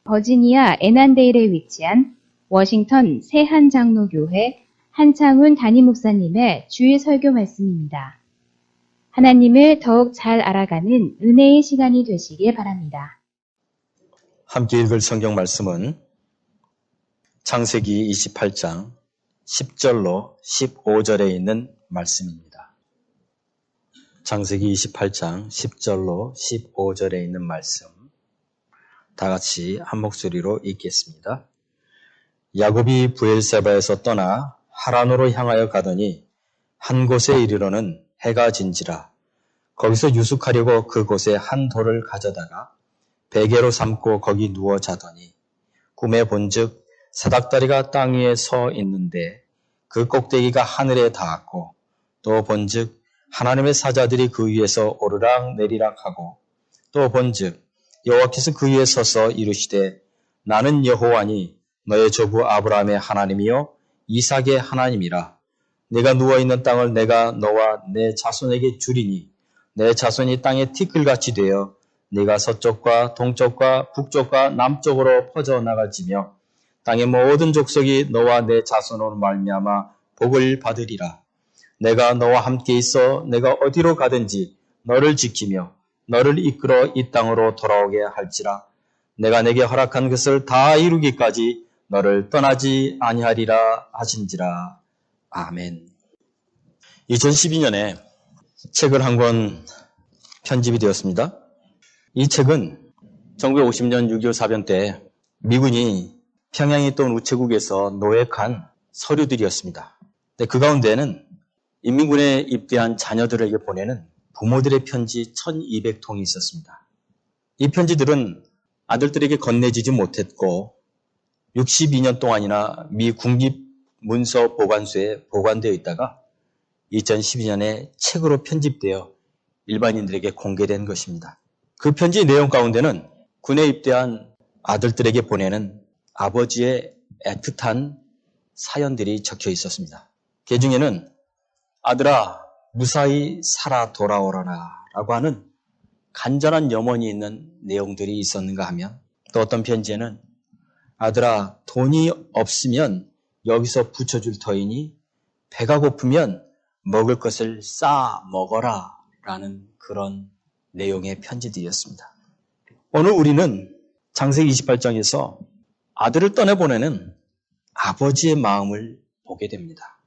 버지니아 애난데일에 위치한 워싱턴 새한장로교회 한창훈 담임 목사님의 주일 설교 말씀입니다. 하나님을 더욱 잘 알아가는 은혜의 시간이 되시길 바랍니다. 함께 읽을 성경 말씀은 창세기 28장 10절로 15절에 있는 말씀입니다. 창세기 28장 10절로 15절에 있는 말씀 다 같이 한 목소리로 읽겠습니다. 야곱이 브엘세바에서 떠나 하란으로 향하여 가더니 한 곳에 이르러는 해가 진지라. 거기서 유숙하려고 그곳에 한 돌을 가져다가 베개로 삼고 거기 누워 자더니 꿈에 본즉 사닥다리가 땅 위에 서 있는데 그 꼭대기가 하늘에 닿았고 또 본즉 하나님의 사자들이 그 위에서 오르락 내리락 하고 또 본즉 여호와께서 그 위에 서서 이르시되 나는 여호와니 너의 조부 아브라함의 하나님이요 이삭의 하나님이라. 네가 누워있는 땅을 내가 너와 내 자손에게 주리니 내 자손이 땅에 티끌같이 되어 네가 서쪽과 동쪽과 북쪽과 남쪽으로 퍼져나갈지며 땅의 모든 족속이 너와 내 자손으로 말미암아 복을 받으리라. 내가 너와 함께 있어 내가 어디로 가든지 너를 지키며 너를 이끌어 이 땅으로 돌아오게 할지라. 내가 내게 허락한 것을 다 이루기까지 너를 떠나지 아니하리라 하신지라. 아멘. 2012년에 책을 한 권 편집이 되었습니다. 이 책은 1950년 6.25 사변 때 미군이 평양에 있던 우체국에서 노획한 서류들이었습니다. 그 가운데는 인민군에 입대한 자녀들에게 보내는 부모들의 편지 1200통이 있었습니다. 이 편지들은 아들들에게 건네지지 못했고 62년 동안이나 미 국립문서보관소에 보관되어 있다가 2012년에 책으로 편집되어 일반인들에게 공개된 것입니다. 그 편지 내용 가운데는 군에 입대한 아들들에게 보내는 아버지의 애틋한 사연들이 적혀 있었습니다. 그 중에는 아들아 무사히 살아 돌아오라나 라고 하는 간절한 염원이 있는 내용들이 있었는가 하면 또 어떤 편지에는 아들아 돈이 없으면 여기서 붙여줄 터이니 배가 고프면 먹을 것을 싸 먹어라 라는 그런 내용의 편지들이었습니다. 오늘 우리는 창세기 28장에서 아들을 떠내보내는 아버지의 마음을 보게 됩니다.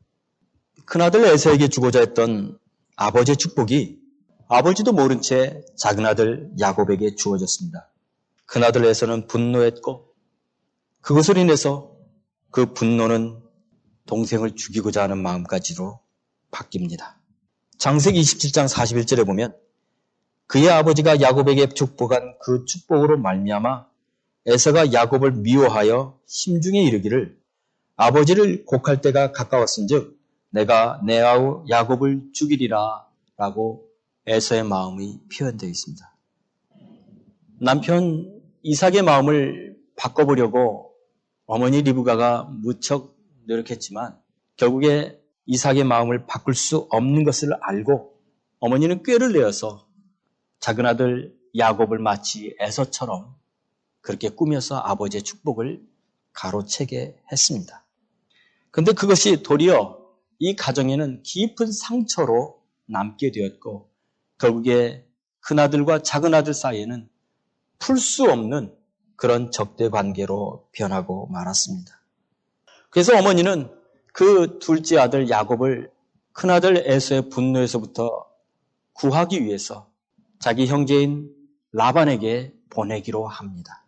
큰아들 에서에게 주고자 했던 아버지의 축복이 아버지도 모른 채 작은아들 야곱에게 주어졌습니다. 큰아들 에서는 분노했고 그것으로 인해서 그 분노는 동생을 죽이고자 하는 마음까지로 바뀝니다. 창세기 27장 41절에 보면 그의 아버지가 야곱에게 축복한 그 축복으로 말미암아 에서가 야곱을 미워하여 심중에 이르기를 아버지를 곡할 때가 가까웠은즉 내가 내 아우 야곱을 죽이리라 라고 에서의 마음이 표현되어 있습니다. 남편 이삭의 마음을 바꿔보려고 어머니 리브가가 무척 노력했지만 결국에 이삭의 마음을 바꿀 수 없는 것을 알고 어머니는 꾀를 내어서 작은 아들 야곱을 마치 에서처럼 그렇게 꾸며서 아버지의 축복을 가로채게 했습니다. 그런데 그것이 도리어 이 가정에는 깊은 상처로 남게 되었고 결국에 큰아들과 작은아들 사이에는 풀 수 없는 그런 적대 관계로 변하고 말았습니다. 그래서 어머니는 그 둘째 아들 야곱을 큰아들 에서의 분노에서부터 구하기 위해서 자기 형제인 라반에게 보내기로 합니다.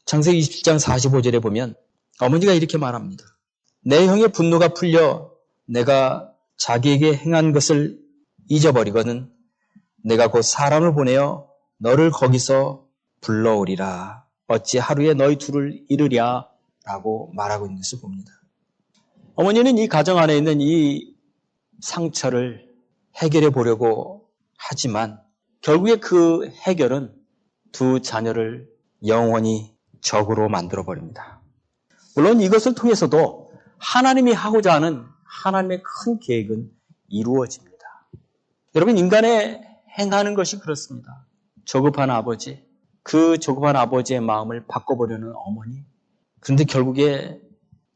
창세기 27장 45절에 보면 어머니가 이렇게 말합니다. 내 형의 분노가 풀려 내가 자기에게 행한 것을 잊어버리거든 내가 곧 사람을 보내어 너를 거기서 불러오리라. 어찌 하루에 너희 둘을 이르랴 라고 말하고 있는 것을 봅니다. 어머니는 이 가정 안에 있는 이 상처를 해결해 보려고 하지만 결국에 그 해결은 두 자녀를 영원히 적으로 만들어버립니다. 물론 이것을 통해서도 하나님이 하고자 하는 하나님의 큰 계획은 이루어집니다. 여러분 인간의 행하는 것이 그렇습니다. 조급한 아버지, 그 조급한 아버지의 마음을 바꿔보려는 어머니. 그런데 결국에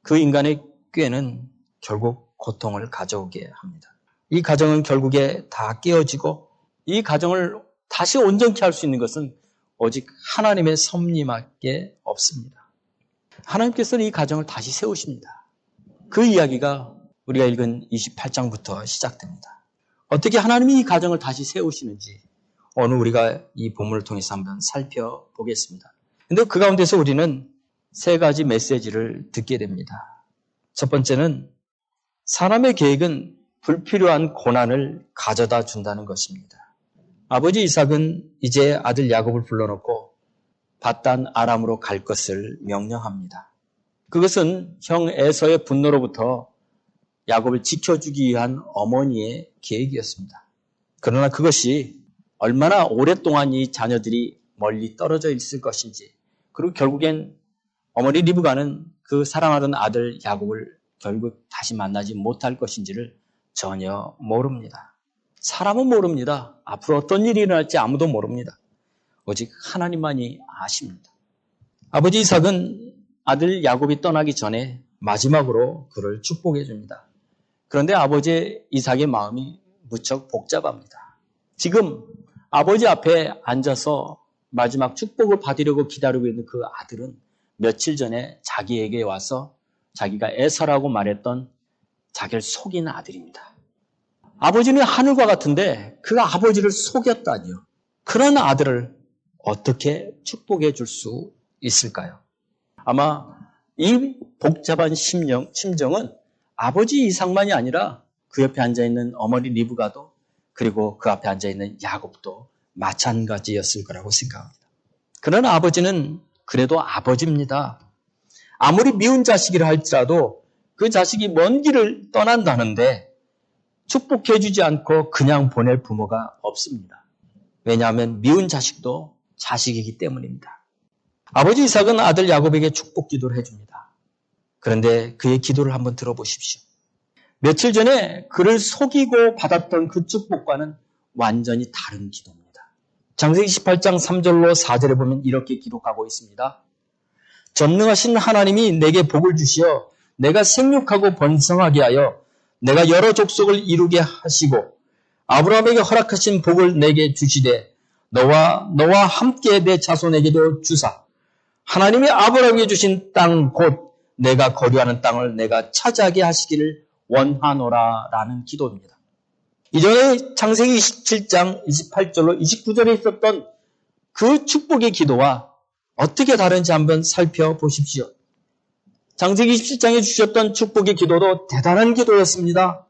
그 인간의 꾀는 결국 고통을 가져오게 합니다. 이 가정은 결국에 다 깨어지고 이 가정을 다시 온전케 할 수 있는 것은 오직 하나님의 섭리밖에 없습니다. 하나님께서는 이 가정을 다시 세우십니다. 그 이야기가 우리가 읽은 28장부터 시작됩니다. 어떻게 하나님이 이 가정을 다시 세우시는지 오늘 우리가 이 본문을 통해서 한번 살펴보겠습니다. 그런데 그 가운데서 우리는 세 가지 메시지를 듣게 됩니다. 첫 번째는 사람의 계획은 불필요한 고난을 가져다 준다는 것입니다. 아버지 이삭은 이제 아들 야곱을 불러놓고 밧단 아람으로 갈 것을 명령합니다. 그것은 형 에서의 분노로부터 야곱을 지켜주기 위한 어머니의 계획이었습니다. 그러나 그것이 얼마나 오랫동안 이 자녀들이 멀리 떨어져 있을 것인지, 그리고 결국엔 어머니 리브가는 그 사랑하던 아들 야곱을 결국 다시 만나지 못할 것인지를 전혀 모릅니다. 사람은 모릅니다. 앞으로 어떤 일이 일어날지 아무도 모릅니다. 오직 하나님만이 아십니다. 아버지 이삭은 아들 야곱이 떠나기 전에 마지막으로 그를 축복해 줍니다. 그런데 아버지 이삭의 마음이 무척 복잡합니다. 지금 아버지 앞에 앉아서 마지막 축복을 받으려고 기다리고 있는 그 아들은 며칠 전에 자기에게 와서 자기가 에서라고 말했던 자기를 속인 아들입니다. 아버지는 하늘과 같은데 그 아버지를 속였다니요. 그런 아들을 어떻게 축복해 줄 수 있을까요? 아마 이 복잡한 심정은 아버지 이삭만이 아니라 그 옆에 앉아있는 어머니 리브가도, 그리고 그 앞에 앉아있는 야곱도 마찬가지였을 거라고 생각합니다. 그러나 아버지는 그래도 아버지입니다. 아무리 미운 자식이라 할지라도 그 자식이 먼 길을 떠난다는데 축복해 주지 않고 그냥 보낼 부모가 없습니다. 왜냐하면 미운 자식도 자식이기 때문입니다. 아버지 이삭은 아들 야곱에게 축복 기도를 해줍니다. 그런데 그의 기도를 한번 들어보십시오. 며칠 전에 그를 속이고 받았던 그 축복과는 완전히 다른 기도입니다. 창세기 18장 3절로 4절에 보면 이렇게 기록하고 있습니다. 전능하신 하나님이 내게 복을 주시어 내가 생육하고 번성하게 하여 내가 여러 족속을 이루게 하시고 아브라함에게 허락하신 복을 내게 주시되 너와 함께 내 자손에게도 주사 하나님이 아브라함에게 주신 땅 곧 내가 거류하는 땅을 내가 차지하게 하시기를 원하노라 라는 기도입니다. 이전에 창세기 27장 28절로 29절에 있었던 그 축복의 기도와 어떻게 다른지 한번 살펴보십시오. 창세기 27장에 주셨던 축복의 기도도 대단한 기도였습니다.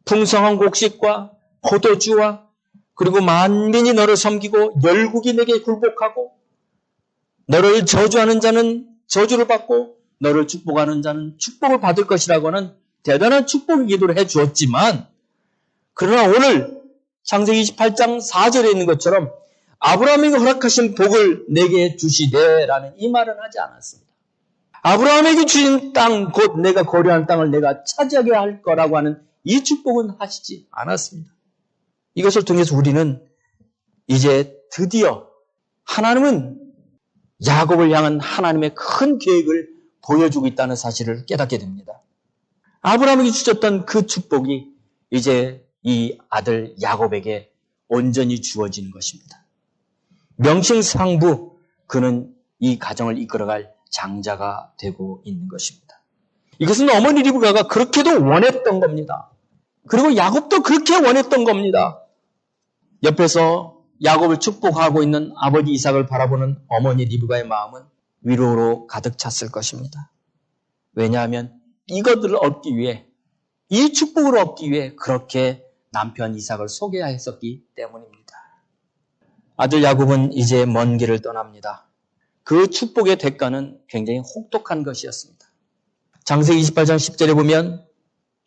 풍성한 곡식과 포도주와 그리고 만민이 너를 섬기고 열국이 내게 굴복하고 너를 저주하는 자는 저주를 받고 너를 축복하는 자는 축복을 받을 것이라고 하는 대단한 축복의 기도를 해주었지만, 그러나 오늘 창세기 28장 4절에 있는 것처럼 아브라함에게 허락하신 복을 내게 주시되 라는 이 말은 하지 않았습니다. 아브라함에게 주신 땅, 곧 내가 거류한 땅을 내가 차지하게 할 거라고 하는 이 축복은 하시지 않았습니다. 이것을 통해서 우리는 이제 드디어 하나님은 야곱을 향한 하나님의 큰 계획을 보여주고 있다는 사실을 깨닫게 됩니다. 아브라함에게 주셨던 그 축복이 이제 이 아들 야곱에게 온전히 주어지는 것입니다. 명칭상부 그는 이 가정을 이끌어갈 장자가 되고 있는 것입니다. 이것은 어머니 리브가가 그렇게도 원했던 겁니다. 그리고 야곱도 그렇게 원했던 겁니다. 옆에서 야곱을 축복하고 있는 아버지 이삭을 바라보는 어머니 리브가의 마음은 위로로 가득 찼을 것입니다. 왜냐하면 이것들을 얻기 위해, 이 축복을 얻기 위해 그렇게 남편 이삭을 속여야 했었기 때문입니다. 아들 야곱은 이제 먼 길을 떠납니다. 그 축복의 대가는 굉장히 혹독한 것이었습니다. 창세기 28장 10절에 보면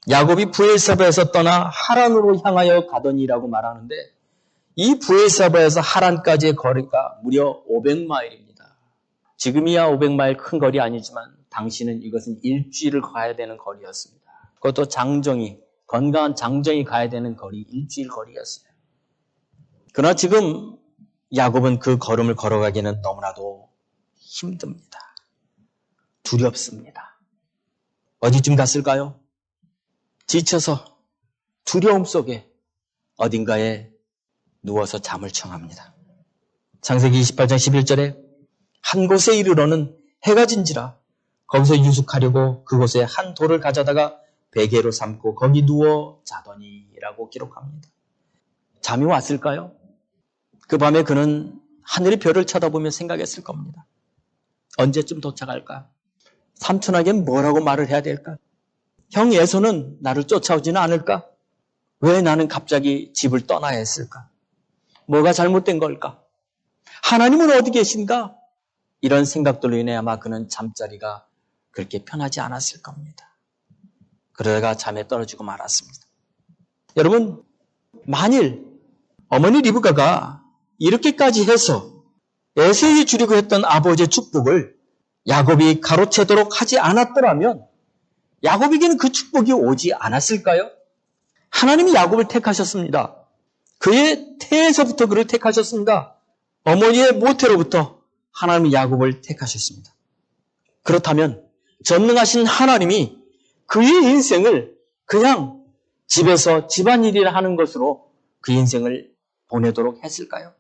야곱이 브엘사바에서 떠나 하란으로 향하여 가더니라고 말하는데, 이 브엘사바에서 하란까지의 거리가 무려 500마일입니다. 지금이야 500마일 큰 거리 아니지만 당시는 이것은 일주일을 가야 되는 거리였습니다. 그것도 건강한 장정이 가야 되는 거리, 일주일 거리였어요. 그러나 지금 야곱은 그 걸음을 걸어가기는 너무나도 힘듭니다. 두렵습니다. 어디쯤 갔을까요? 지쳐서 두려움 속에 어딘가에 누워서 잠을 청합니다. 창세기 28장 11절에 한 곳에 이르러는 해가 진지라 거기서 유숙하려고 그곳에 한 돌을 가져다가 베개로 삼고 거기 누워 자더니라고 기록합니다. 잠이 왔을까요? 그 밤에 그는 하늘의 별을 쳐다보며 생각했을 겁니다. 언제쯤 도착할까? 삼촌에게 뭐라고 말을 해야 될까? 형 에서는 나를 쫓아오지는 않을까? 왜 나는 갑자기 집을 떠나야 했을까? 뭐가 잘못된 걸까? 하나님은 어디 계신가? 이런 생각들로 인해 아마 그는 잠자리가 그렇게 편하지 않았을 겁니다. 그러다가 잠에 떨어지고 말았습니다. 여러분, 만일 어머니 리브가가 이렇게까지 해서 에서에게 주려고 했던 아버지의 축복을 야곱이 가로채도록 하지 않았더라면 야곱에게는 그 축복이 오지 않았을까요? 하나님이 야곱을 택하셨습니다. 그의 태에서부터 그를 택하셨습니다. 어머니의 모태로부터 하나님이 야곱을 택하셨습니다. 그렇다면 전능하신 하나님이 그의 인생을 그냥 집에서 집안일이라 하는 것으로 그 인생을 보내도록 했을까요?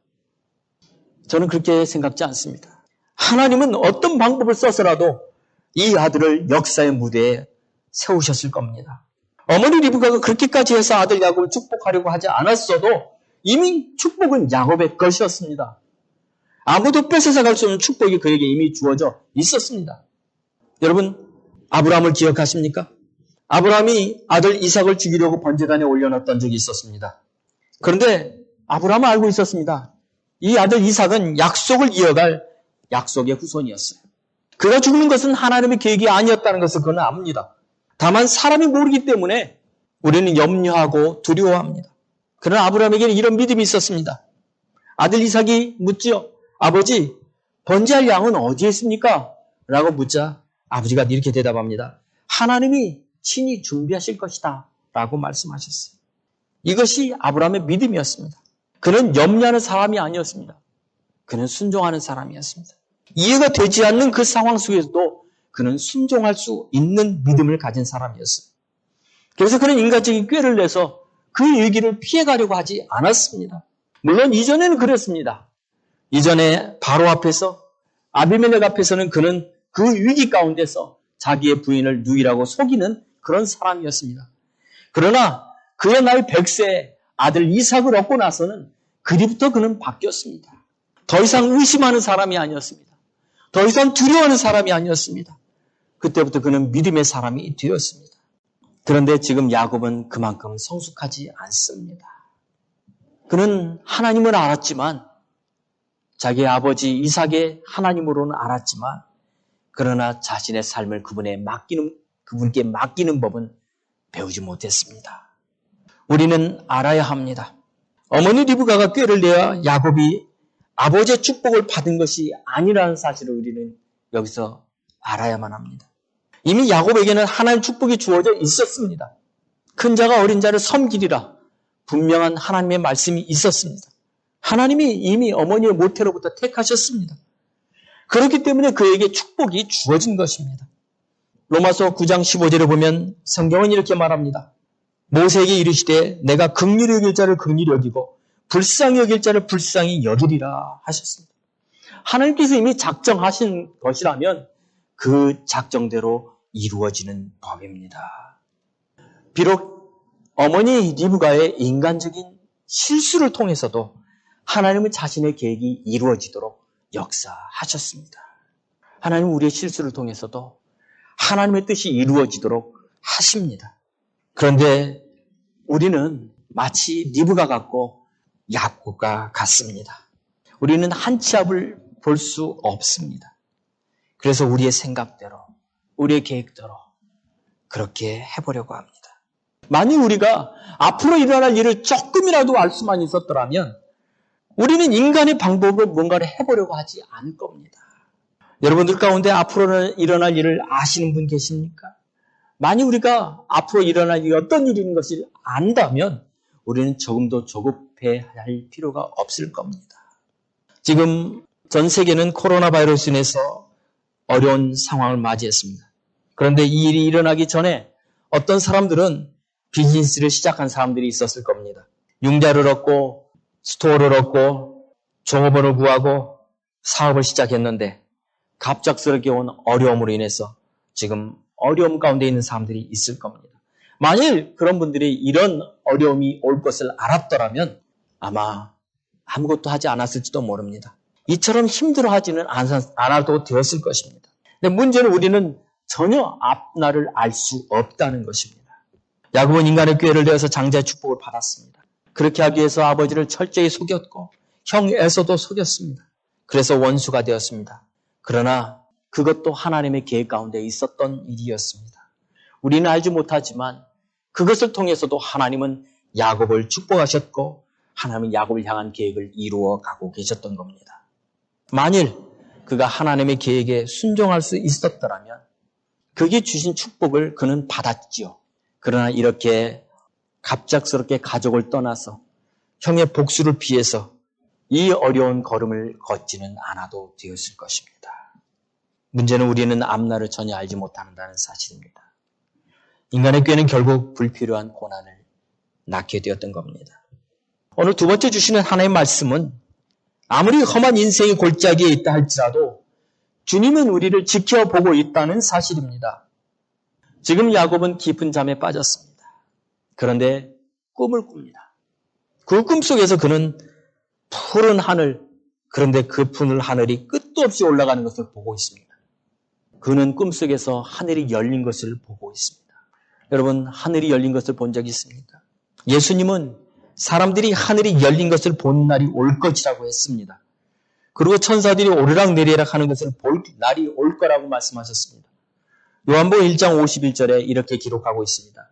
저는 그렇게 생각지 않습니다. 하나님은 어떤 방법을 써서라도 이 아들을 역사의 무대에 세우셨을 겁니다. 어머니 리브가가 그렇게까지 해서 아들 야곱을 축복하려고 하지 않았어도 이미 축복은 야곱의 것이었습니다. 아무도 뺏어서갈 수 없는 축복이 그에게 이미 주어져 있었습니다. 여러분, 아브라함을 기억하십니까? 아브라함이 아들 이삭을 죽이려고 번제단에 올려놨던 적이 있었습니다. 그런데 아브라함은 알고 있었습니다. 이 아들 이삭은 약속을 이어갈 약속의 후손이었어요. 그가 죽는 것은 하나님의 계획이 아니었다는 것을 그는 압니다. 다만 사람이 모르기 때문에 우리는 염려하고 두려워합니다. 그러나 아브라함에게는 이런 믿음이 있었습니다. 아들 이삭이 묻지요. 아버지, 번제할 양은 어디에 있습니까? 라고 묻자 아버지가 이렇게 대답합니다. 하나님이 친히 준비하실 것이다 라고 말씀하셨어요. 이것이 아브라함의 믿음이었습니다. 그는 염려하는 사람이 아니었습니다. 그는 순종하는 사람이었습니다. 이해가 되지 않는 그 상황 속에서도 그는 순종할 수 있는 믿음을 가진 사람이었어요. 그래서 그는 인간적인 꾀를 내서 그 위기를 피해가려고 하지 않았습니다. 물론 이전에는 그랬습니다. 이전에 바로 앞에서 아비멜렉 앞에서는 그는 그 위기 가운데서 자기의 부인을 누이라고 속이는 그런 사람이었습니다. 그러나 그의 나이 100세에 아들 이삭을 얻고 나서는 그리부터 그는 바뀌었습니다. 더 이상 의심하는 사람이 아니었습니다. 더 이상 두려워하는 사람이 아니었습니다. 그때부터 그는 믿음의 사람이 되었습니다. 그런데 지금 야곱은 그만큼 성숙하지 않습니다. 그는 하나님을 알았지만 자기의 아버지 이삭의 하나님으로는 알았지만 그러나 자신의 삶을 그분께 맡기는 법은 배우지 못했습니다. 우리는 알아야 합니다. 어머니 리브가가 꾀를 내어 야곱이 아버지의 축복을 받은 것이 아니라는 사실을 우리는 여기서 알아야만 합니다. 이미 야곱에게는 하나님의 축복이 주어져 있었습니다. 큰 자가 어린 자를 섬기리라 분명한 하나님의 말씀이 있었습니다. 하나님이 이미 어머니의 모태로부터 택하셨습니다. 그렇기 때문에 그에게 축복이 주어진 것입니다. 로마서 9장 15절에 보면 성경은 이렇게 말합니다. 모세에게 이르시되 내가 긍휼히 여길 자를 긍휼히 여기고 불쌍히 여길 자를 불쌍히 여기리라 하셨습니다. 하나님께서 이미 작정하신 것이라면 그 작정대로 이루어지는 법입니다. 비록 어머니 리브가의 인간적인 실수를 통해서도 하나님은 자신의 계획이 이루어지도록 역사하셨습니다. 하나님은 우리의 실수를 통해서도 하나님의 뜻이 이루어지도록 하십니다. 그런데 우리는 마치 리브가 같고 야곱과 같습니다. 우리는 한 치 앞을 볼 수 없습니다. 그래서 우리의 생각대로, 우리의 계획대로 그렇게 해보려고 합니다. 만약 우리가 앞으로 일어날 일을 조금이라도 알 수만 있었더라면 우리는 인간의 방법으로 뭔가를 해보려고 하지 않을 겁니다. 여러분들 가운데 앞으로 일어날 일을 아시는 분 계십니까? 만약 우리가 앞으로 일어날 일이 어떤 일인 것을 안다면 우리는 조금도 조급해할 필요가 없을 겁니다. 지금 전 세계는 코로나 바이러스로 인해서 어려운 상황을 맞이했습니다. 그런데 이 일이 일어나기 전에 어떤 사람들은 비즈니스를 시작한 사람들이 있었을 겁니다. 융자를 얻고 스토어를 얻고 종업원을 구하고 사업을 시작했는데 갑작스럽게 온 어려움으로 인해서 지금 어려움 가운데 있는 사람들이 있을 겁니다. 만일 그런 분들이 이런 어려움이 올 것을 알았더라면 아마 아무것도 하지 않았을지도 모릅니다. 이처럼 힘들어하지는 않아도 되었을 것입니다. 근데 문제는 우리는 전혀 앞날을 알 수 없다는 것입니다. 야곱은 인간의 꾀를 대어서 장자의 축복을 받았습니다. 그렇게 하기 위해서 아버지를 철저히 속였고 형 에서도 속였습니다. 그래서 원수가 되었습니다. 그러나 그것도 하나님의 계획 가운데 있었던 일이었습니다. 우리는 알지 못하지만 그것을 통해서도 하나님은 야곱을 축복하셨고 하나님은 야곱을 향한 계획을 이루어 가고 계셨던 겁니다. 만일 그가 하나님의 계획에 순종할 수 있었더라면 그게 주신 축복을 그는 받았지요. 그러나 이렇게 갑작스럽게 가족을 떠나서 형의 복수를 피해서 이 어려운 걸음을 걷지는 않아도 되었을 것입니다. 문제는 우리는 앞날을 전혀 알지 못한다는 사실입니다. 인간의 꾀는 결국 불필요한 고난을 낳게 되었던 겁니다. 오늘 두 번째 주시는 하나님의 말씀은 아무리 험한 인생의 골짜기에 있다 할지라도 주님은 우리를 지켜보고 있다는 사실입니다. 지금 야곱은 깊은 잠에 빠졌습니다. 그런데 꿈을 꿉니다. 그 꿈 속에서 그는 푸른 하늘, 그런데 그 푸른 하늘이 끝도 없이 올라가는 것을 보고 있습니다. 그는 꿈속에서 하늘이 열린 것을 보고 있습니다. 여러분, 하늘이 열린 것을 본 적이 있습니까? 예수님은 사람들이 하늘이 열린 것을 본 날이 올 것이라고 했습니다. 그리고 천사들이 오르락내리락 하는 것을 볼 날이 올 거라고 말씀하셨습니다. 요한복음 1장 51절에 이렇게 기록하고 있습니다.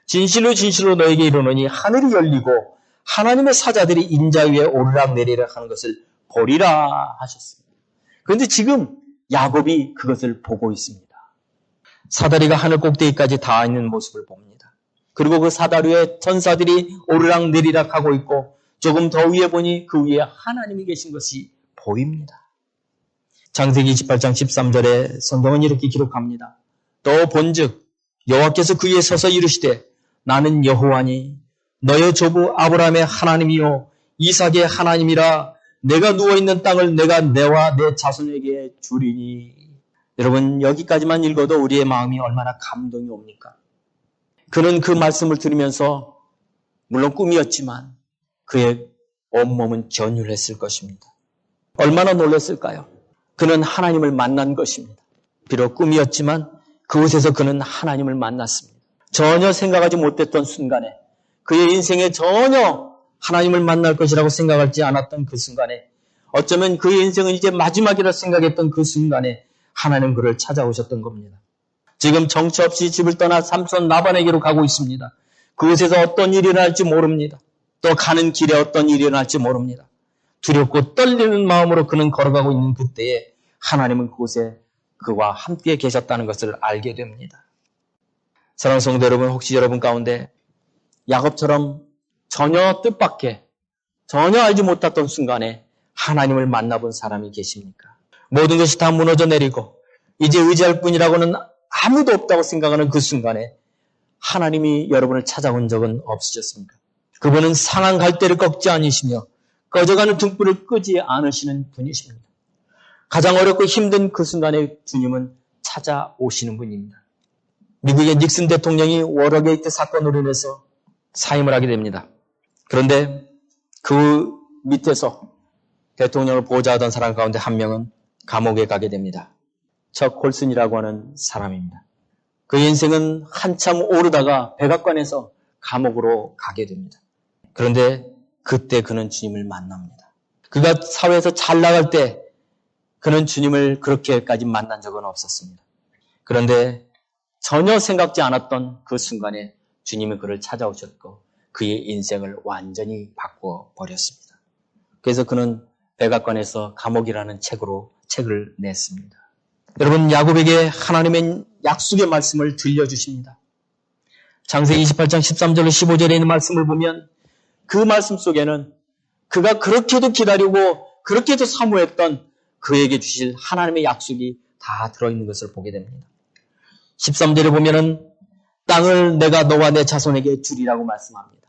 진실로 진실로 너에게 이르노니 하늘이 열리고 하나님의 사자들이 인자 위에 오르락내리락 하는 것을 보리라 하셨습니다. 그런데 지금 야곱이 그것을 보고 있습니다. 사다리가 하늘 꼭대기까지 닿아 있는 모습을 봅니다. 그리고 그 사다리 위에 천사들이 오르락내리락 하고 있고 조금 더 위에 보니 그 위에 하나님이 계신 것이 보입니다. 창세기 28장 13절에 성경은 이렇게 기록합니다. 또 본즉 여호와께서 그 위에 서서 이르시되 나는 여호와니 너의 조부 아브라함의 하나님이요 이삭의 하나님이라 내가 누워있는 땅을 내가 내와 내 자손에게 주리니. 여러분, 여기까지만 읽어도 우리의 마음이 얼마나 감동이 옵니까? 그는 그 말씀을 들으면서 물론 꿈이었지만 그의 온몸은 전율했을 것입니다. 얼마나 놀랐을까요? 그는 하나님을 만난 것입니다. 비록 꿈이었지만 그곳에서 그는 하나님을 만났습니다. 전혀 생각하지 못했던 순간에 그의 인생에 전혀 하나님을 만날 것이라고 생각하지 않았던 그 순간에 어쩌면 그의 인생은 이제 마지막이라 생각했던 그 순간에 하나님 그를 찾아오셨던 겁니다. 지금 정처 없이 집을 떠나 삼손 라반에게로 가고 있습니다. 그곳에서 어떤 일이 일어날지 모릅니다. 또 가는 길에 어떤 일이 일어날지 모릅니다. 두렵고 떨리는 마음으로 그는 걸어가고 있는 그때에 하나님은 그곳에 그와 함께 계셨다는 것을 알게 됩니다. 사랑하는 성도 여러분, 혹시 여러분 가운데 야곱처럼 전혀 뜻밖의, 전혀 알지 못했던 순간에 하나님을 만나본 사람이 계십니까? 모든 것이 다 무너져 내리고 이제 의지할 뿐이라고는 아무도 없다고 생각하는 그 순간에 하나님이 여러분을 찾아온 적은 없으셨습니까? 그분은 상한 갈대를 꺾지 않으시며 꺼져가는 등불을 끄지 않으시는 분이십니다. 가장 어렵고 힘든 그 순간에 주님은 찾아오시는 분입니다. 미국의 닉슨 대통령이 워터게이트 사건으로 인해서 사임을 하게 됩니다. 그런데 그 밑에서 대통령을 보좌하던 사람 가운데 한 명은 감옥에 가게 됩니다. 척 콜슨이라고 하는 사람입니다. 그 인생은 한참 오르다가 백악관에서 감옥으로 가게 됩니다. 그런데 그때 그는 주님을 만납니다. 그가 사회에서 잘 나갈 때 그는 주님을 그렇게까지 만난 적은 없었습니다. 그런데 전혀 생각지 않았던 그 순간에 주님이 그를 찾아오셨고 그의 인생을 완전히 바꾸어 버렸습니다. 그래서 그는 백악관에서 감옥이라는 책을 냈습니다. 여러분, 야곱에게 하나님의 약속의 말씀을 들려주십니다. 창세기 28장 13절로 15절에 있는 말씀을 보면 그 말씀 속에는 그가 그렇게도 기다리고 그렇게도 사모했던 그에게 주실 하나님의 약속이 다 들어있는 것을 보게 됩니다. 13절에 보면은 땅을 내가 너와 내 자손에게 주리라고 말씀합니다.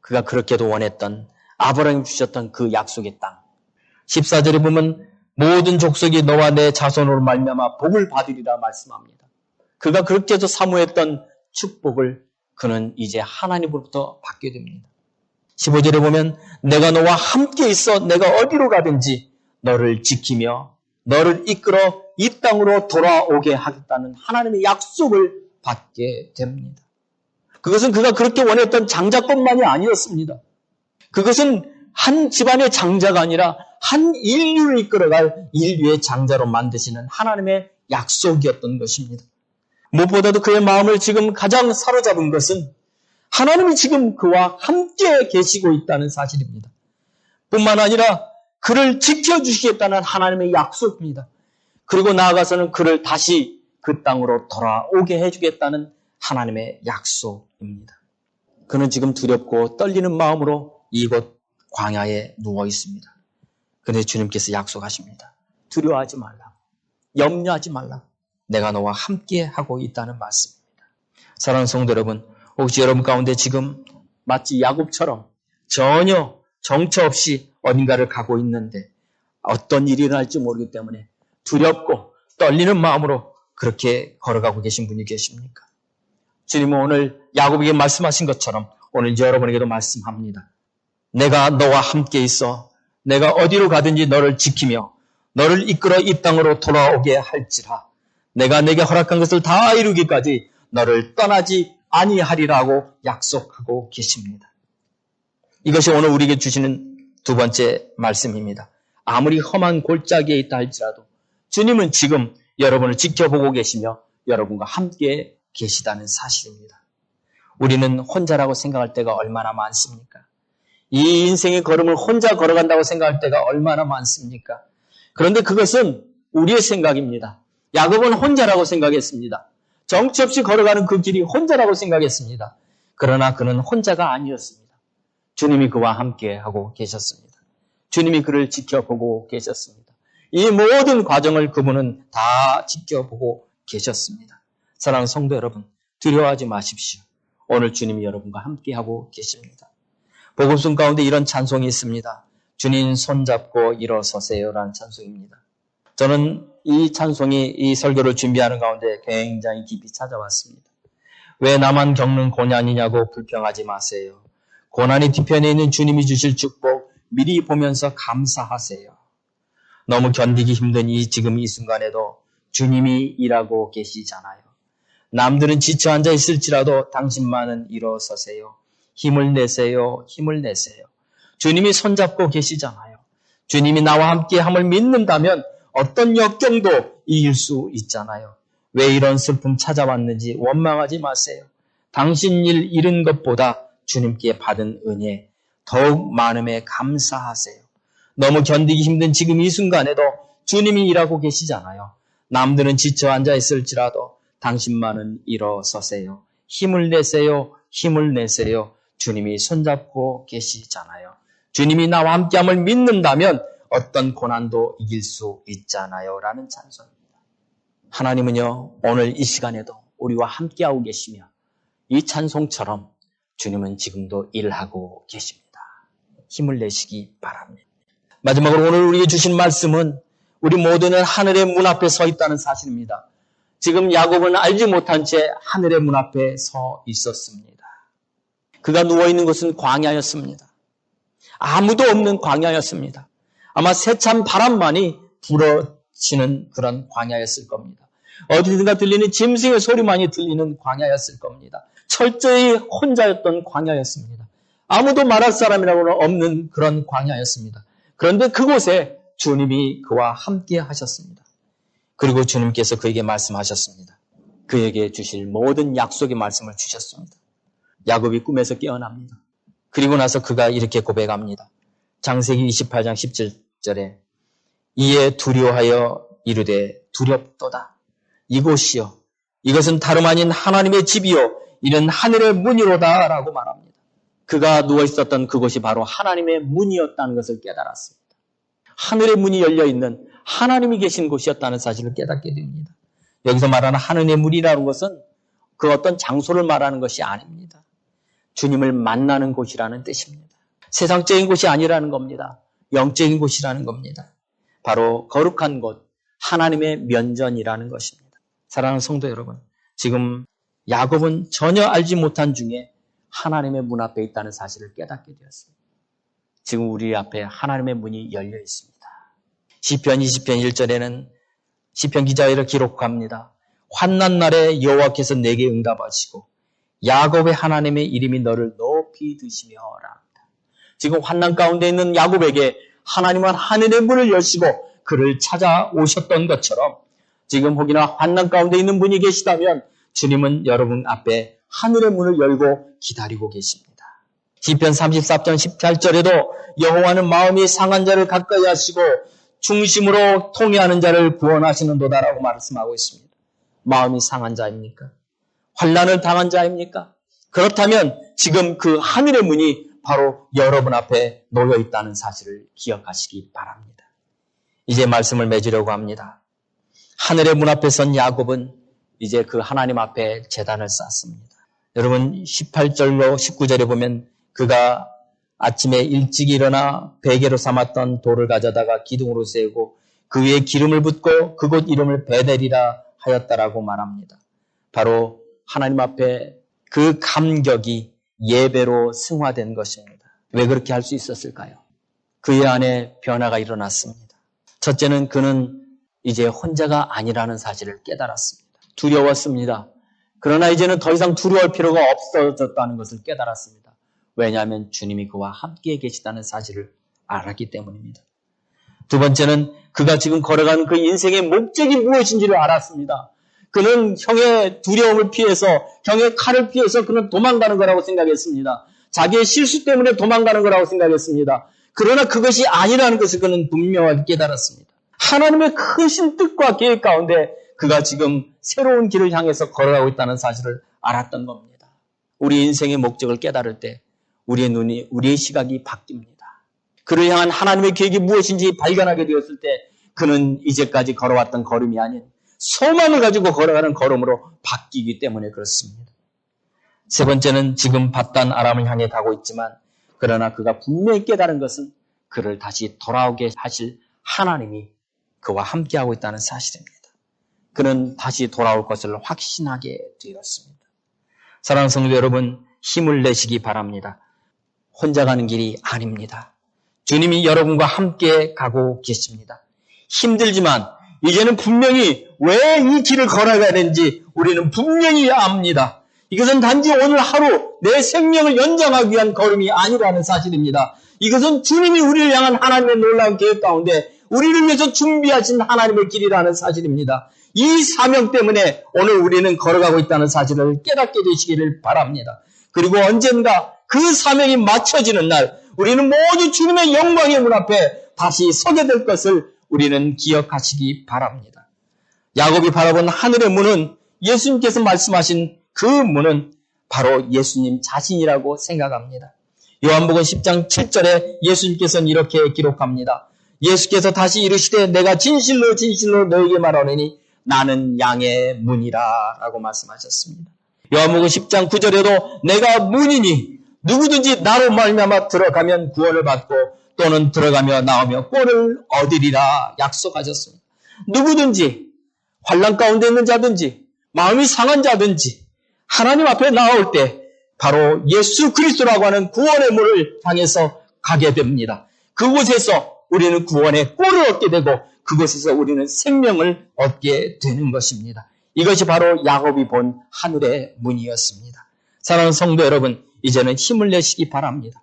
그가 그렇게도 원했던 아브라함이 주셨던 그 약속의 땅. 14절에 보면 모든 족속이 너와 내 자손으로 말미암아 복을 받으리라 말씀합니다. 그가 그렇게도 사모했던 축복을 그는 이제 하나님으로부터 받게 됩니다. 15절에 보면 내가 너와 함께 있어 내가 어디로 가든지 너를 지키며 너를 이끌어 이 땅으로 돌아오게 하겠다는 하나님의 약속을 받게 됩니다. 그것은 그가 그렇게 원했던 장자권만이 아니었습니다. 그것은 한 집안의 장자가 아니라 한 인류를 이끌어갈 인류의 장자로 만드시는 하나님의 약속이었던 것입니다. 무엇보다도 그의 마음을 지금 가장 사로잡은 것은 하나님이 지금 그와 함께 계시고 있다는 사실입니다. 뿐만 아니라 그를 지켜주시겠다는 하나님의 약속입니다. 그리고 나아가서는 그를 다시 그 땅으로 돌아오게 해주겠다는 하나님의 약속입니다. 그는 지금 두렵고 떨리는 마음으로 이곳 광야에 누워 있습니다. 그런데 주님께서 약속하십니다. 두려워하지 말라. 염려하지 말라. 내가 너와 함께 하고 있다는 말씀입니다. 사랑하는 성도 여러분, 혹시 여러분 가운데 지금 마치 야곱처럼 전혀 정처 없이 어딘가를 가고 있는데 어떤 일이 일어날지 모르기 때문에 두렵고 떨리는 마음으로 그렇게 걸어가고 계신 분이 계십니까? 주님은 오늘 야곱에게 말씀하신 것처럼 오늘 여러분에게도 말씀합니다. 내가 너와 함께 있어 내가 어디로 가든지 너를 지키며 너를 이끌어 이 땅으로 돌아오게 할지라 내가 내게 허락한 것을 다 이루기까지 너를 떠나지 아니하리라고 약속하고 계십니다. 이것이 오늘 우리에게 주시는 두 번째 말씀입니다. 아무리 험한 골짜기에 있다 할지라도 주님은 지금 여러분을 지켜보고 계시며 여러분과 함께 계시다는 사실입니다. 우리는 혼자라고 생각할 때가 얼마나 많습니까? 이 인생의 걸음을 혼자 걸어간다고 생각할 때가 얼마나 많습니까? 그런데 그것은 우리의 생각입니다. 야곱은 혼자라고 생각했습니다. 정처 없이 걸어가는 그 길이 혼자라고 생각했습니다. 그러나 그는 혼자가 아니었습니다. 주님이 그와 함께 하고 계셨습니다. 주님이 그를 지켜보고 계셨습니다. 이 모든 과정을 그분은 다 지켜보고 계셨습니다. 사랑하는 성도 여러분, 두려워하지 마십시오. 오늘 주님이 여러분과 함께하고 계십니다. 복음성 가운데 이런 찬송이 있습니다. 주님 손잡고 일어서세요라는 찬송입니다. 저는 이 찬송이 이 설교를 준비하는 가운데 굉장히 깊이 찾아왔습니다. 왜 나만 겪는 고난이냐고 불평하지 마세요. 고난의 뒤편에 있는 주님이 주실 축복 미리 보면서 감사하세요. 너무 견디기 힘든 지금 이 순간에도 주님이 일하고 계시잖아요. 남들은 지쳐 앉아 있을지라도 당신만은 일어서세요. 힘을 내세요. 힘을 내세요. 주님이 손잡고 계시잖아요. 주님이 나와 함께함을 믿는다면 어떤 역경도 이길 수 있잖아요. 왜 이런 슬픔 찾아왔는지 원망하지 마세요. 당신 일 잃은 것보다 주님께 받은 은혜 더욱 많음에 감사하세요. 너무 견디기 힘든 지금 이 순간에도 주님이 일하고 계시잖아요. 남들은 지쳐 앉아 있을지라도 당신만은 일어서세요. 힘을 내세요. 힘을 내세요. 주님이 손잡고 계시잖아요. 주님이 나와 함께함을 믿는다면 어떤 고난도 이길 수 있잖아요. 라는 찬송입니다. 하나님은요, 오늘 이 시간에도 우리와 함께하고 계시며 이 찬송처럼 주님은 지금도 일하고 계십니다. 힘을 내시기 바랍니다. 마지막으로 오늘 우리에게 주신 말씀은 우리 모두는 하늘의 문 앞에 서 있다는 사실입니다. 지금 야곱은 알지 못한 채 하늘의 문 앞에 서 있었습니다. 그가 누워있는 곳은 광야였습니다. 아무도 없는 광야였습니다. 아마 세찬 바람만이 불어치는 그런 광야였을 겁니다. 어디든가 들리는 짐승의 소리만이 들리는 광야였을 겁니다. 철저히 혼자였던 광야였습니다. 아무도 말할 사람이라고는 없는 그런 광야였습니다. 그런데 그곳에 주님이 그와 함께 하셨습니다. 그리고 주님께서 그에게 말씀하셨습니다. 그에게 주실 모든 약속의 말씀을 주셨습니다. 야곱이 꿈에서 깨어납니다. 그리고 나서 그가 이렇게 고백합니다. 창세기 28장 17절에 이에 두려워하여 이르되 두렵도다. 이곳이요. 이것은 다름 아닌 하나님의 집이요. 이는 하늘의 문이로다 라고 말합니다. 그가 누워있었던 그곳이 바로 하나님의 문이었다는 것을 깨달았습니다. 하늘의 문이 열려 있는 하나님이 계신 곳이었다는 사실을 깨닫게 됩니다. 여기서 말하는 하늘의 문이라는 것은 그 어떤 장소를 말하는 것이 아닙니다. 주님을 만나는 곳이라는 뜻입니다. 세상적인 곳이 아니라는 겁니다. 영적인 곳이라는 겁니다. 바로 거룩한 곳, 하나님의 면전이라는 것입니다. 사랑하는 성도 여러분, 지금 야곱은 전혀 알지 못한 중에 하나님의 문 앞에 있다는 사실을 깨닫게 되었습니다. 지금 우리 앞에 하나님의 문이 열려 있습니다. 시편 20편 1절에는 시편 기자가 이렇게 기록합니다. 환난 날에 여호와께서 내게 응답하시고 야곱의 하나님의 이름이 너를 높이 드시며 합니다. 지금 환난 가운데 있는 야곱에게 하나님은 하늘의 문을 여시고 그를 찾아오셨던 것처럼 지금 혹이나 환난 가운데 있는 분이 계시다면 주님은 여러분 앞에 하늘의 문을 열고 기다리고 계십니다. 시편 34편 18절에도 여호와는 마음이 상한 자를 가까이 하시고 중심으로 통회하는 자를 구원하시는도다라고 말씀하고 있습니다. 마음이 상한 자입니까? 환난을 당한 자입니까? 그렇다면 지금 그 하늘의 문이 바로 여러분 앞에 놓여 있다는 사실을 기억하시기 바랍니다. 이제 말씀을 맺으려고 합니다. 하늘의 문 앞에 선 야곱은 이제 그 하나님 앞에 제단을 쌓습니다. 여러분 18절로 19절에 보면 그가 아침에 일찍 일어나 베개로 삼았던 돌을 가져다가 기둥으로 세우고 그 위에 기름을 붓고 그곳 이름을 베델이라 하였다라고 말합니다. 바로 하나님 앞에 그 감격이 예배로 승화된 것입니다. 왜 그렇게 할 수 있었을까요? 그의 안에 변화가 일어났습니다. 첫째는 그는 이제 혼자가 아니라는 사실을 깨달았습니다. 두려웠습니다. 그러나 이제는 더 이상 두려워할 필요가 없어졌다는 것을 깨달았습니다. 왜냐하면 주님이 그와 함께 계시다는 사실을 알았기 때문입니다. 두 번째는 그가 지금 걸어가는 그 인생의 목적이 무엇인지를 알았습니다. 그는 형의 두려움을 피해서, 형의 칼을 피해서 그는 도망가는 거라고 생각했습니다. 자기의 실수 때문에 도망가는 거라고 생각했습니다. 그러나 그것이 아니라는 것을 그는 분명하게 깨달았습니다. 하나님의 크신 뜻과 계획 가운데 그가 지금 새로운 길을 향해서 걸어가고 있다는 사실을 알았던 겁니다. 우리 인생의 목적을 깨달을 때 우리의 눈이, 우리의 시각이 바뀝니다. 그를 향한 하나님의 계획이 무엇인지 발견하게 되었을 때 그는 이제까지 걸어왔던 걸음이 아닌 소망을 가지고 걸어가는 걸음으로 바뀌기 때문에 그렇습니다. 세 번째는 지금 바단 아람을 향해 가고 있지만 그러나 그가 분명히 깨달은 것은 그를 다시 돌아오게 하실 하나님이 그와 함께하고 있다는 사실입니다. 그는 다시 돌아올 것을 확신하게 되었습니다. 사랑하는 성도 여러분, 힘을 내시기 바랍니다. 혼자 가는 길이 아닙니다. 주님이 여러분과 함께 가고 계십니다. 힘들지만 이제는 분명히 왜 이 길을 걸어가야 되는지 우리는 분명히 압니다. 이것은 단지 오늘 하루 내 생명을 연장하기 위한 걸음이 아니라는 사실입니다. 이것은 주님이 우리를 향한 하나님의 놀라운 계획 가운데 우리를 위해서 준비하신 하나님의 길이라는 사실입니다. 이 사명 때문에 오늘 우리는 걸어가고 있다는 사실을 깨닫게 되시기를 바랍니다. 그리고 언젠가 그 사명이 맞춰지는 날 우리는 모두 주님의 영광의 문 앞에 다시 서게 될 것을 우리는 기억하시기 바랍니다. 야곱이 바라본 하늘의 문은 예수님께서 말씀하신 그 문은 바로 예수님 자신이라고 생각합니다. 요한복음 10장 7절에 예수님께서는 이렇게 기록합니다. 예수께서 다시 이르시되 내가 진실로 진실로 너에게 말하노니 나는 양의 문이라 라고 말씀하셨습니다. 요한복음 10장 9절에도 내가 문이니 누구든지 나로 말미암아 들어가면 구원을 받고 또는 들어가며 나오며 꼴을 얻으리라 약속하셨습니다. 누구든지 환난 가운데 있는 자든지 마음이 상한 자든지 하나님 앞에 나올 때 바로 예수 그리스도라고 하는 구원의 문을 향해서 가게 됩니다. 그곳에서 우리는 구원의 꼴을 얻게 되고 그곳에서 우리는 생명을 얻게 되는 것입니다. 이것이 바로 야곱이 본 하늘의 문이었습니다. 사랑하는 성도 여러분, 이제는 힘을 내시기 바랍니다.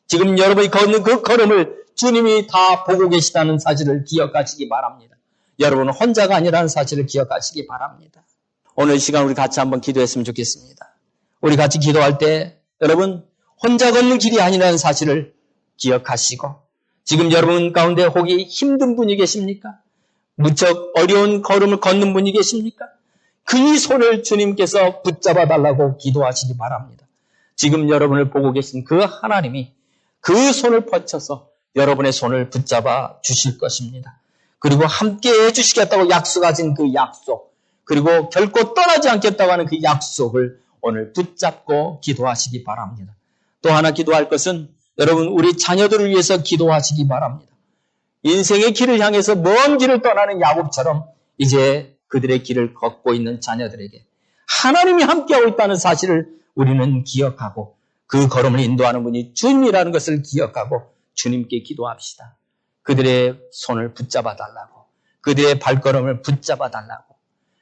지금 여러분이 걷는 그 걸음을 주님이 다 보고 계시다는 사실을 기억하시기 바랍니다. 여러분은 혼자가 아니라는 사실을 기억하시기 바랍니다. 오늘 시간 우리 같이 한번 기도했으면 좋겠습니다. 우리 같이 기도할 때 여러분 혼자 걷는 길이 아니라는 사실을 기억하시고 지금 여러분 가운데 혹이 힘든 분이 계십니까? 무척 어려운 걸음을 걷는 분이 계십니까? 그 손을 주님께서 붙잡아 달라고 기도하시기 바랍니다. 지금 여러분을 보고 계신 그 하나님이 그 손을 뻗쳐서 여러분의 손을 붙잡아 주실 것입니다. 그리고 함께 해주시겠다고 약속하신 그 약속, 그리고 결코 떠나지 않겠다고 하는 그 약속을 오늘 붙잡고 기도하시기 바랍니다. 또 하나 기도할 것은 여러분 우리 자녀들을 위해서 기도하시기 바랍니다. 인생의 길을 향해서 먼 길을 떠나는 야곱처럼 이제 그들의 길을 걷고 있는 자녀들에게 하나님이 함께하고 있다는 사실을 우리는 기억하고 그 걸음을 인도하는 분이 주님이라는 것을 기억하고 주님께 기도합시다. 그들의 손을 붙잡아 달라고, 그들의 발걸음을 붙잡아 달라고.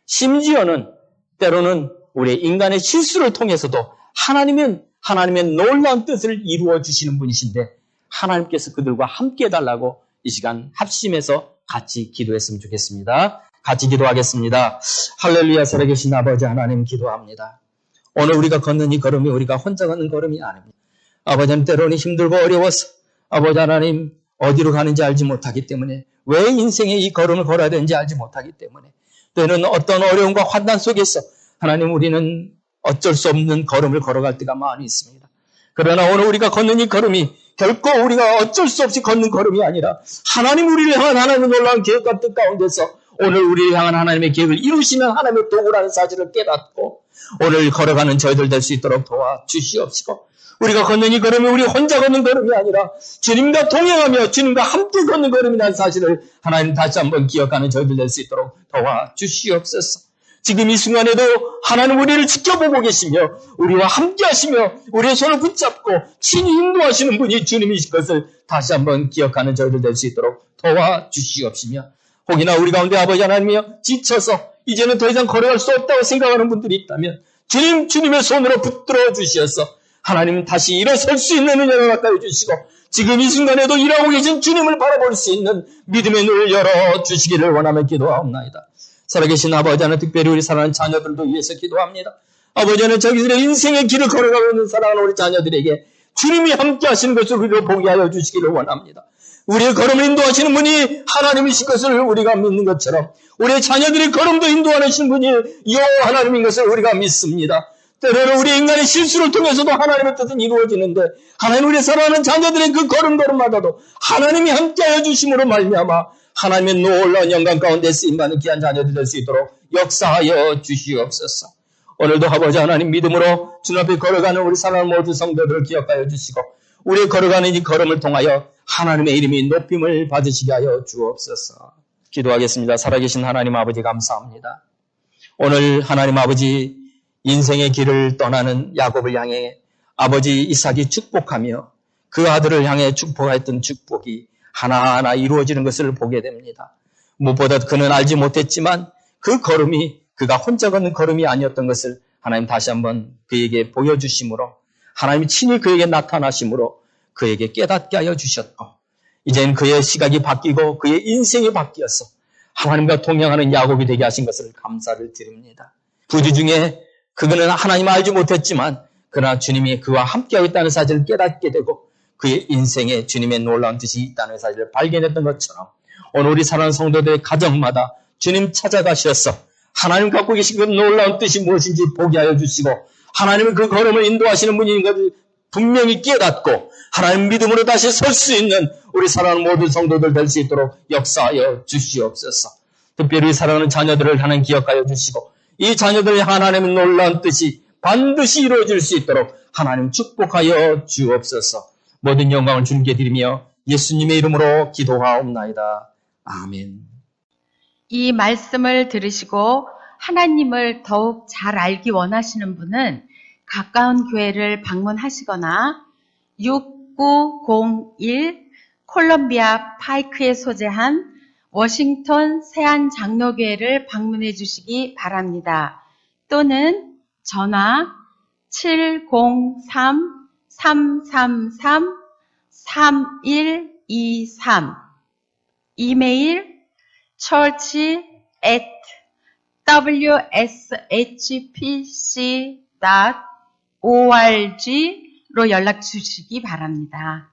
심지어는 때로는 우리 인간의 실수를 통해서도 하나님의 놀라운 뜻을 이루어 주시는 분이신데 하나님께서 그들과 함께 해달라고 이 시간 합심해서 같이 기도했으면 좋겠습니다. 같이 기도하겠습니다. 할렐루야. 살아계신 아버지 하나님 기도합니다. 오늘 우리가 걷는 이 걸음이 우리가 혼자 걷는 걸음이 아닙니다. 아버지 하나님 때로는 힘들고 어려워서 아버지 하나님 어디로 가는지 알지 못하기 때문에 왜 인생의 이 걸음을 걸어야 되는지 알지 못하기 때문에 때는 어떤 어려움과 환난 속에서 하나님 우리는 어쩔 수 없는 걸음을 걸어갈 때가 많이 있습니다. 그러나 오늘 우리가 걷는 이 걸음이 결코 우리가 어쩔 수 없이 걷는 걸음이 아니라 하나님 우리를 향한 하나님의 놀라운 계획과 뜻 가운데서 오늘 우리를 향한 하나님의 계획을 이루시는 하나님의 도구라는 사실을 깨닫고 오늘 걸어가는 저희들 될 수 있도록 도와주시옵시고 우리가 걷는 이 걸음이 우리 혼자 걷는 걸음이 아니라 주님과 동행하며 주님과 함께 걷는 걸음이라는 사실을 하나님 다시 한번 기억하는 저희들 될 수 있도록 도와주시옵소서. 지금 이 순간에도 하나님 우리를 지켜보고 계시며 우리와 함께 하시며 우리의 손을 붙잡고 친히 인도하시는 분이 주님이신 것을 다시 한번 기억하는 저희들 될 수 있도록 도와주시옵시며 혹이나 우리 가운데 아버지 하나님이여 지쳐서 이제는 더 이상 걸어갈 수 없다고 생각하는 분들이 있다면 주님의 손으로 붙들어 주시어서 하나님 다시 일어설 수 있는 은혜를 가까이 주시고 지금 이 순간에도 일하고 계신 주님을 바라볼 수 있는 믿음의 눈을 열어주시기를 원하며 기도하옵나이다. 살아계신 아버지 하나님 특별히 우리 사랑하는 자녀들도 위해서 기도합니다. 아버지 하나님 저희들의 인생의 길을 걸어가고 있는 사랑하는 우리 자녀들에게 주님이 함께 하시는 것을 우리로 보게 하여 주시기를 원합니다. 우리의 걸음을 인도하시는 분이 하나님이신 것을 우리가 믿는 것처럼 우리의 자녀들의 걸음도 인도하시는 분이 여호와 하나님인 것을 우리가 믿습니다. 때로는 우리 인간의 실수를 통해서도 하나님의 뜻은 이루어지는데 하나님 우리 사랑하는 자녀들의 그 걸음걸음마다도 하나님이 함께하여 주심으로 말미암아 하나님의 놀라운 영광 가운데 쓰임받는 귀한 자녀들 될 수 있도록 역사하여 주시옵소서. 오늘도 아버지 하나님 믿음으로 주님 앞에 걸어가는 우리 사랑하는 모든 성도들을 기억하여 주시고 우리 걸어가는 이 걸음을 통하여 하나님의 이름이 높임을 받으시게 하여 주옵소서. 기도하겠습니다. 살아계신 하나님 아버지 감사합니다. 오늘 하나님 아버지 인생의 길을 떠나는 야곱을 향해 아버지 이삭이 축복하며 그 아들을 향해 축복했던 축복이 하나하나 이루어지는 것을 보게 됩니다. 무엇보다 그는 알지 못했지만 그 걸음이 그가 혼자 걷는 걸음이 아니었던 것을 하나님 다시 한번 그에게 보여주심으로 하나님이 친히 그에게 나타나심으로 그에게 깨닫게 하여 주셨고 이제는 그의 시각이 바뀌고 그의 인생이 바뀌어서 하나님과 동행하는 야곱이 되게 하신 것을 감사를 드립니다. 부주 중에 그는 하나님을 알지 못했지만 그러나 주님이 그와 함께하고 있다는 사실을 깨닫게 되고 그의 인생에 주님의 놀라운 뜻이 있다는 사실을 발견했던 것처럼 오늘 우리 사랑하는 성도들의 가정마다 주님 찾아가셔서 하나님 갖고 계신 그 놀라운 뜻이 무엇인지 보게 하여 주시고 하나님의 그 걸음을 인도하시는 분인 것을 분명히 깨닫고 하나님 믿음으로 다시 설 수 있는 우리 사랑하는 모든 성도들 될 수 있도록 역사하여 주시옵소서. 특별히 사랑하는 자녀들을 하나님 기억하여 주시고 이 자녀들의 하나님의 놀라운 뜻이 반드시 이루어질 수 있도록 하나님 축복하여 주옵소서. 모든 영광을 주님께 드리며 예수님의 이름으로 기도하옵나이다. 아멘. 이 말씀을 들으시고 하나님을 더욱 잘 알기 원하시는 분은 가까운 교회를 방문하시거나 6901 콜롬비아 파이크에 소재한 워싱턴 세안장로교회를 방문해 주시기 바랍니다. 또는 전화 703-333-3123 이메일 church@wshpc.org로 연락 주시기 바랍니다.